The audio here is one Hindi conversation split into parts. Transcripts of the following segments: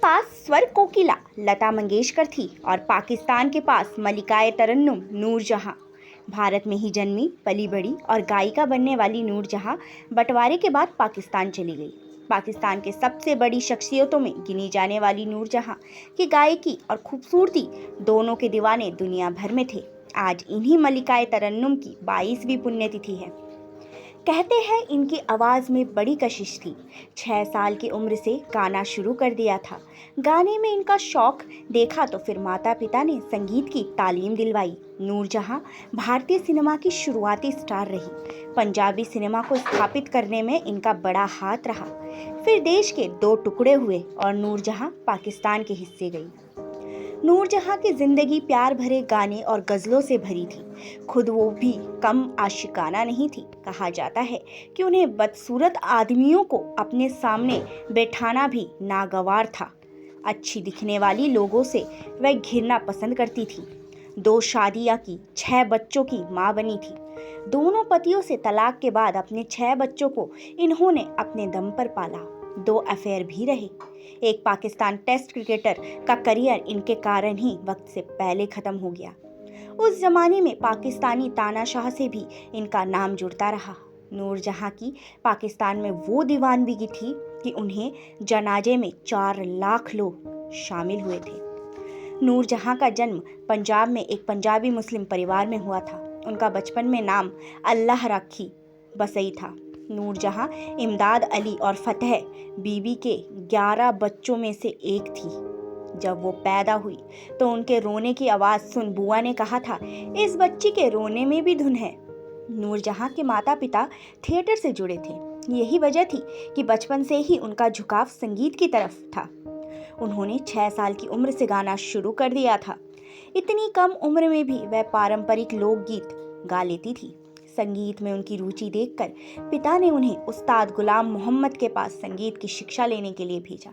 पास स्वर कोकिला लता मंगेशकर थी और पाकिस्तान के पास मलिकाए तरन्नुम नूरजहां। भारत में ही जन्मी, पली बड़ी और गायिका बनने वाली नूरजहां बंटवारे के बाद पाकिस्तान चली गई। पाकिस्तान के सबसे बड़ी शख्सियतों में गिनी जाने वाली नूरजहां की गायकी और खूबसूरती दोनों के दीवाने दुनिया भर में थे। आज इन्हीं मलिकाए तरन्नुम की 22वीं पुण्यतिथि है। कहते हैं इनकी आवाज़ में बड़ी कशिश थी। 6 साल की उम्र से गाना शुरू कर दिया था। गाने में इनका शौक देखा तो फिर माता पिता ने संगीत की तालीम दिलवाई। नूरजहां भारतीय सिनेमा की शुरुआती स्टार रही। पंजाबी सिनेमा को स्थापित करने में इनका बड़ा हाथ रहा। फिर देश के 2 टुकड़े हुए और नूरजहां पाकिस्तान के हिस्से गई। नूरजहां की जिंदगी प्यार भरे गाने और गजलों से भरी थी। खुद वो भी कम आशिकाना नहीं थी। कहा जाता है कि उन्हें बदसूरत आदमियों को अपने सामने बैठाना भी नागवार था। अच्छी दिखने वाली लोगों से वह घिरना पसंद करती थी। 2 शादियां की, 6 बच्चों की मां बनी थी। दोनों पतियों से तलाक के बाद अपने 6 बच्चों को इन्होंने अपने दम पर पाला। 2 अफेयर भी रहे। एक पाकिस्तान टेस्ट क्रिकेटर का करियर इनके कारण ही वक्त से पहले खत्म हो गया। उस जमाने में पाकिस्तानी तानाशाह से भी इनका नाम जुड़ता रहा। नूरजहां की पाकिस्तान में वो दीवानगी थी कि उन्हें जनाजे में 4 लाख लोग शामिल हुए थे। नूरजहां का जन्म पंजाब में एक पंजाबी मुस्लिम परिवार में हुआ था। उनका बचपन में नाम अल्लाह राखी बसई था। नूरजहां इमदाद अली और फतेह बीबी के 11 बच्चों में से एक थी। जब वो पैदा हुई तो उनके रोने की आवाज़ सुन बुआ ने कहा था, इस बच्ची के रोने में भी धुन है। नूरजहां के माता पिता थिएटर से जुड़े थे। यही वजह थी कि बचपन से ही उनका झुकाव संगीत की तरफ था। उन्होंने 6 साल की उम्र से गाना शुरू कर दिया था। इतनी कम उम्र में भी वह पारंपरिक लोकगीत गा लेती थी। संगीत में उनकी रुचि देखकर पिता ने उन्हें उस्ताद गुलाम मोहम्मद के पास संगीत की शिक्षा लेने के लिए भेजा।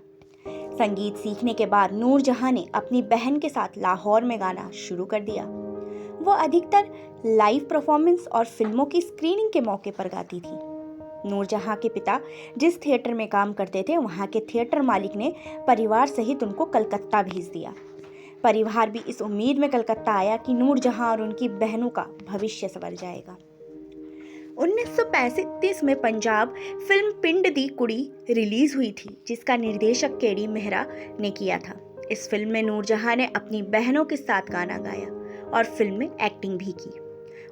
संगीत सीखने के बाद नूरजहां ने अपनी बहन के साथ लाहौर में गाना शुरू कर दिया। वो अधिकतर लाइव परफॉर्मेंस और फिल्मों की स्क्रीनिंग के मौके पर गाती थी। नूरजहां के पिता जिस थिएटर में काम करते थे, वहां के थिएटर मालिक ने परिवार सहित उनको कलकत्ता भेज दिया। परिवार भी इस उम्मीद में कलकत्ता आया कि नूरजहां और उनकी बहनों का भविष्य संवर जाएगा। 1935 में पंजाब फिल्म पिंड दी कुड़ी रिलीज हुई थी, जिसका निर्देशक केडी मेहरा ने किया था। इस फिल्म में नूरजहां ने अपनी बहनों के साथ गाना गाया और फिल्म में एक्टिंग भी की।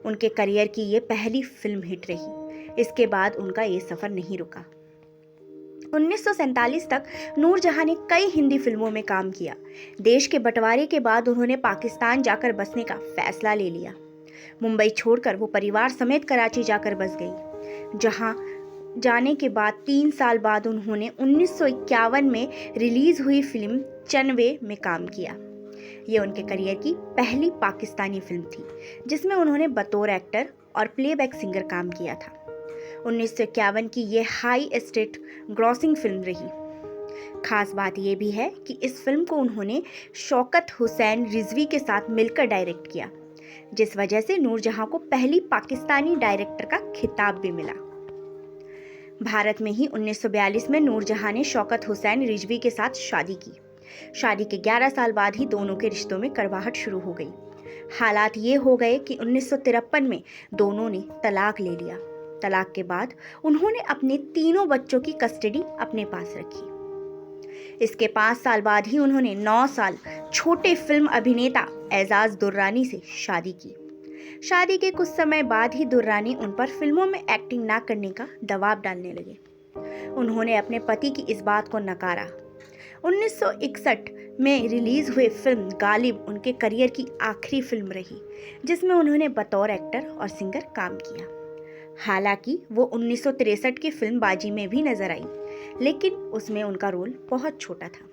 उनके करियर की ये पहली फिल्म हिट रही। इसके बाद उनका ये सफर नहीं रुका। 1947 तक नूरजहां ने कई हिंदी फिल्मों में काम किया। देश के बंटवारे के बाद उन्होंने पाकिस्तान जाकर बसने का फैसला ले लिया। मुंबई छोड़कर वो परिवार समेत कराची जाकर बस गई। जहां जाने के बाद 3 साल बाद उन्होंने 1951 में रिलीज हुई फिल्म चनवे में काम किया। ये उनके करियर की पहली पाकिस्तानी फिल्म थी, जिसमें उन्होंने बतौर एक्टर और प्लेबैक सिंगर काम किया था। 1951 की ये हाई एस्टेट ग्रॉसिंग फिल्म रही। खास बात यह भी है कि इस फिल्म को उन्होंने शौकत हुसैन रिजवी के साथ मिलकर डायरेक्ट किया, जिस वजह से नूरजहां को पहली पाकिस्तानी डायरेक्टर का खिताब भी मिला। भारत में ही 1942 में नूरजहां ने शौकत हुसैन रिजवी के साथ शादी की। शादी के 11 साल बाद ही दोनों के रिश्तों में कड़वाहट शुरू हो गई। हालात ये हो गए कि 1953 में दोनों ने तलाक ले लिया। तलाक के बाद उन्होंने अपने तीनों बच्चों की कस्टडी अपने पास रखी। इसके 5 साल बाद ही उन्होंने 9 साल छोटे फिल्म अभिनेता एजाज दुर्रानी से शादी की। शादी के कुछ समय बाद ही दुर्रानी उन पर फिल्मों में एक्टिंग ना करने का दबाव डालने लगे। उन्होंने अपने पति की इस बात को नकारा। 1961 में रिलीज हुई फिल्म गालिब उनके करियर की आखिरी फिल्म रही, जिसमें उन्होंने बतौर एक्टर और सिंगर काम किया। हालांकि वो 1963 की फिल्म बाजी में भी नजर आई, लेकिन उसमें उनका रोल बहुत छोटा था।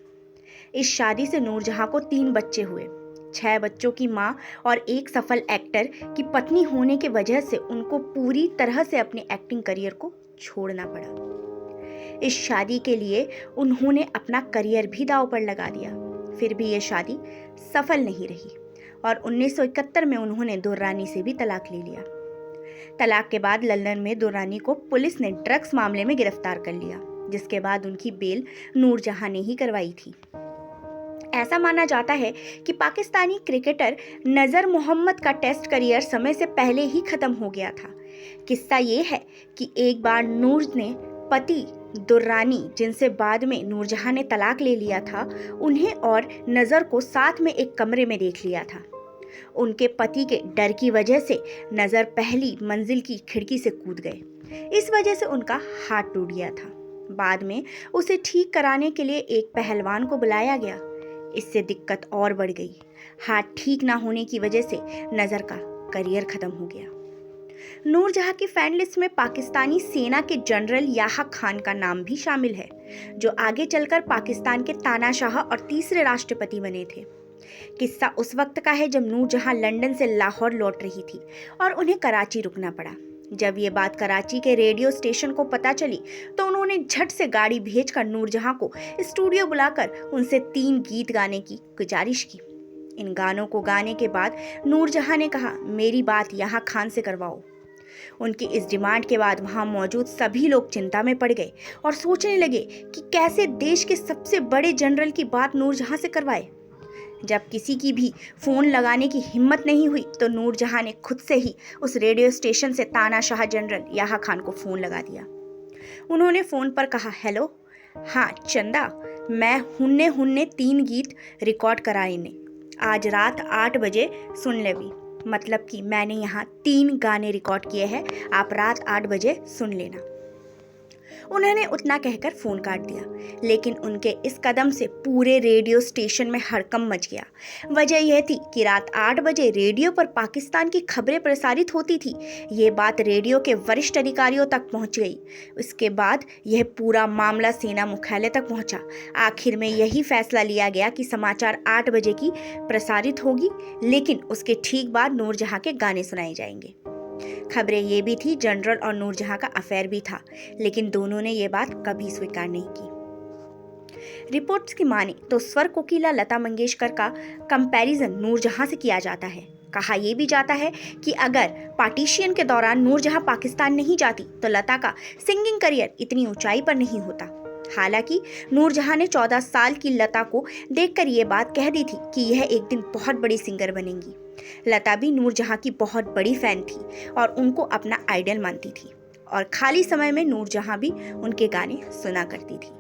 इस शादी से नूरजहां को 3 बच्चे हुए। 6 बच्चों की मां और एक सफल एक्टर की पत्नी होने की वजह से उनको पूरी तरह से अपने एक्टिंग करियर को छोड़ना पड़ा। इस शादी के लिए उन्होंने अपना करियर भी दांव पर लगा दिया। फिर भी यह शादी सफल नहीं रही और 1971 में उन्होंने दुर्रानी से भी तलाक ले लिया। तलाक के बाद लंदन में दुर्रानी को पुलिस ने ड्रग्स मामले में गिरफ्तार कर लिया, जिसके बाद उनकी बेल नूरजहां ने ही करवाई थी। ऐसा माना जाता है कि पाकिस्तानी क्रिकेटर नज़र मोहम्मद का टेस्ट करियर समय से पहले ही खत्म हो गया था। किस्सा ये है कि एक बार नूर ने पति दुर्रानी, जिनसे बाद में नूरजहां ने तलाक ले लिया था, उन्हें और नज़र को साथ में एक कमरे में देख लिया था। उनके पति के डर की वजह से नज़र पहली मंजिल की खिड़की से कूद गए। इस वजह से उनका हाथ टूट गया था। बाद में उसे ठीक कराने के लिए एक पहलवान को बुलाया गया। इससे दिक्कत और बढ़ गई। हाथ ठीक ना होने की वजह से नज़र का करियर खत्म हो गया। नूरजहां की फैन लिस्ट में पाकिस्तानी सेना के जनरल याह्या खान का नाम भी शामिल है, जो आगे चलकर पाकिस्तान के तानाशाह और तीसरे राष्ट्रपति बने थे। किस्सा उस वक्त का है जब नूरजहां लंदन से लाहौर लौट रही थी और उन्हें कराची रुकना पड़ा। जब ये बात कराची के रेडियो स्टेशन को पता चली तो उन्होंने झट से गाड़ी भेजकर नूरजहां को स्टूडियो बुलाकर उनसे 3 गीत गाने की गुजारिश की। इन गानों को गाने के बाद नूरजहां ने कहा, मेरी बात याह्या खान से करवाओ। उनकी इस डिमांड के बाद वहां मौजूद सभी लोग चिंता में पड़ गए और सोचने लगे कि कैसे देश के सबसे बड़े जनरल की बात नूरजहां से करवाए। जब किसी की भी फ़ोन लगाने की हिम्मत नहीं हुई तो नूरजहां ने खुद से ही उस रेडियो स्टेशन से तानाशाह जनरल याह्या खान को फ़ोन लगा दिया। उन्होंने फ़ोन पर कहा, हेलो, हाँ चंदा, मैं हुन्ने हुन्ने 3 गीत रिकॉर्ड कराए ने, आज रात 8 बजे सुन लेवी। मतलब कि मैंने यहाँ 3 गाने रिकॉर्ड किए हैं, आप रात 8 बजे सुन लेना। उन्होंने उतना कहकर फ़ोन काट दिया, लेकिन उनके इस कदम से पूरे रेडियो स्टेशन में हड़कंप मच गया। वजह यह थी कि रात 8 बजे रेडियो पर पाकिस्तान की खबरें प्रसारित होती थी। ये बात रेडियो के वरिष्ठ अधिकारियों तक पहुंच गई। इसके बाद यह पूरा मामला सेना मुख्यालय तक पहुंचा। आखिर में यही फैसला लिया गया कि समाचार 8 बजे की प्रसारित होगी, लेकिन उसके ठीक बाद नूरजहां के गाने सुनाए जाएंगे। खबरें ये भी थी जनरल और नूरजहां का अफेयर भी था, लेकिन दोनों ने ये बात कभी स्वीकार नहीं की। रिपोर्ट्स की माने तो स्वर कोकिला लता मंगेशकर का कंपैरिजन नूरजहां से किया जाता है। कहा यह भी जाता है कि अगर पार्टीशन के दौरान नूरजहां पाकिस्तान नहीं जाती तो लता का सिंगिंग करियर इतनी ऊंचाई पर नहीं होता। हालांकि नूरजहां ने 14 साल की लता को देखकर ये बात कह दी थी कि यह एक दिन बहुत बड़ी सिंगर बनेंगी। लता भी नूरजहां की बहुत बड़ी फैन थी और उनको अपना आइडल मानती थी, और खाली समय में नूरजहां भी उनके गाने सुना करती थी।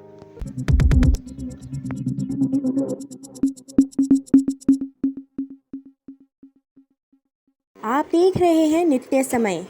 आप देख रहे हैं नित्य समय।